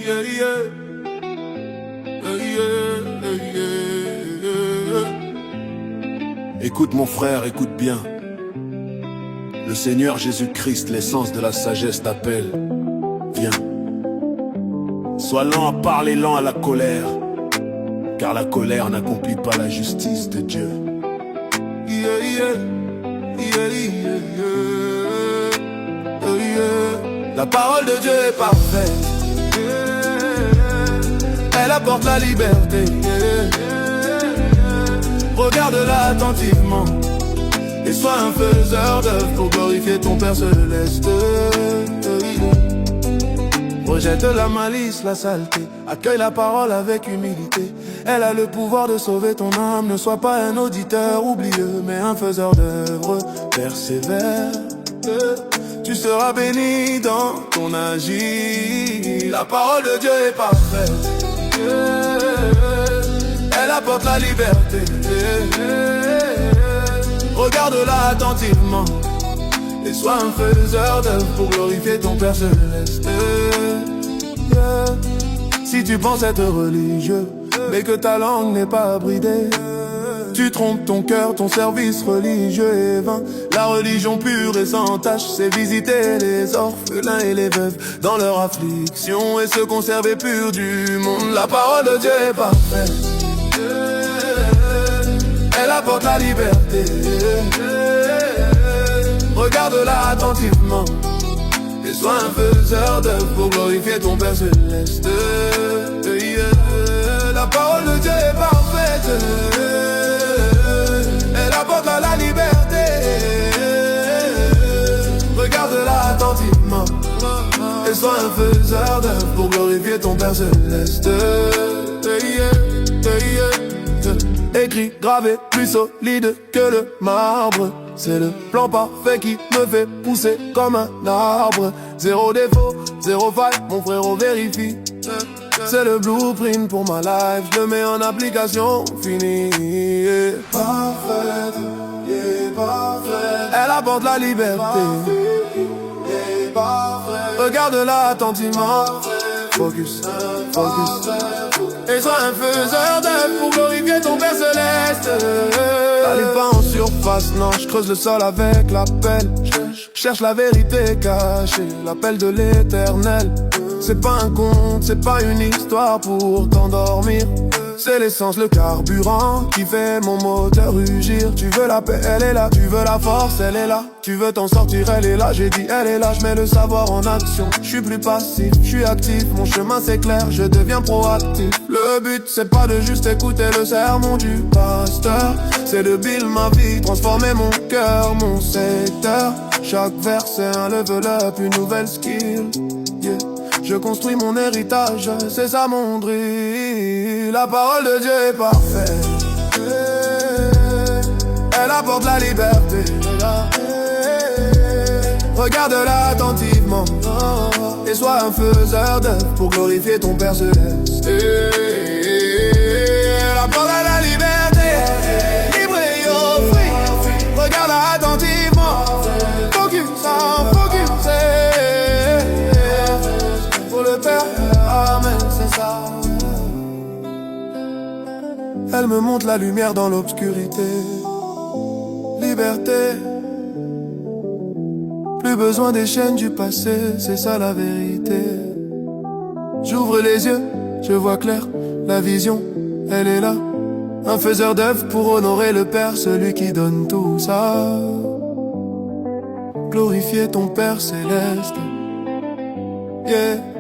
Yeah, yeah. Écoute mon frère, écoute bien. Le Seigneur Jésus-Christ, l'essence de la sagesse t'appelle. Viens. Sois lent à parler, lent à la colère, car la colère n'accomplit pas la justice de Dieu. Yeah, yeah. Yeah, yeah, yeah. Yeah. La parole de Dieu est parfaite. Elle apporte la liberté. Regarde-la attentivement et sois un faiseur d'œuvre pour glorifier ton Père céleste. Rejette la malice, la saleté, accueille la parole avec humilité. Elle a le pouvoir de sauver ton âme. Ne sois pas un auditeur oublieux, mais un faiseur d'œuvre. Persévère, tu seras béni dans ton agir. La parole de Dieu est parfaite. Elle apporte la liberté. Regarde-la attentivement et sois un faiseur d'œuvre pour glorifier ton Père céleste. Si tu penses être religieux, mais que ta langue n'est pas bridée, tu trompes ton cœur, ton service religieux est vain. La religion pure et sans tache, c'est visiter les orphelins et les veuves dans leur affliction et se conserver pur du monde. La parole de Dieu est parfaite. Elle apporte la liberté. Regarde-la attentivement et sois un faiseur d'œuvre pour glorifier ton Père céleste. La parole de Dieu est parfaite. Elle apporte la liberté. Regarde-la attentivement et sois un faiseur d'œuvre pour glorifier ton Père céleste. Écrit, gravé, plus solide que le marbre. C'est le plan parfait qui me fait pousser comme un arbre. Zéro défaut, zéro faille, mon frérot vérifie. C'est le blueprint pour ma life, je le mets en application, fini. Parfaite, parfaite. Elle apporte la liberté. Regarde-la attentivement. Focus, focus. Et sois un faiseur d'œuvre pour glorifier ton Père céleste. T'allais pas en surface, non, je creuse le sol avec l'appel. Cherche la vérité cachée, l'appel de l'éternel. C'est pas un conte, c'est pas une histoire pour t'endormir. C'est l'essence, le carburant qui fait mon moteur rugir. Tu veux la paix, elle est là. Tu veux la force, elle est là. Tu veux t'en sortir, elle est là. J'ai dit elle est là, je mets le savoir en action. Je suis plus passif, je suis actif. Mon chemin c'est clair, je deviens proactif. Le but c'est pas de juste écouter le sermon du pasteur, c'est de build ma vie, transformer mon cœur, mon secteur. Chaque vers c'est un level up, une nouvelle skill. Yeah. Je construis mon héritage, c'est ça mon drill. La parole de Dieu est parfaite. Elle apporte la liberté. Regarde-la attentivement et sois un faiseur d'œuvre pour glorifier ton Père céleste. Elle apporte la liberté. Libre et free. Regarde-la attentivement. Focus, focus. Pour le Père, amen, c'est ça. Elle me montre la lumière dans l'obscurité. Liberté. Plus besoin des chaînes du passé, c'est ça la vérité. J'ouvre les yeux, je vois clair, la vision, elle est là. Un faiseur d'œuvre pour honorer le Père, celui qui donne tout ça. Glorifier ton Père céleste. Yeah.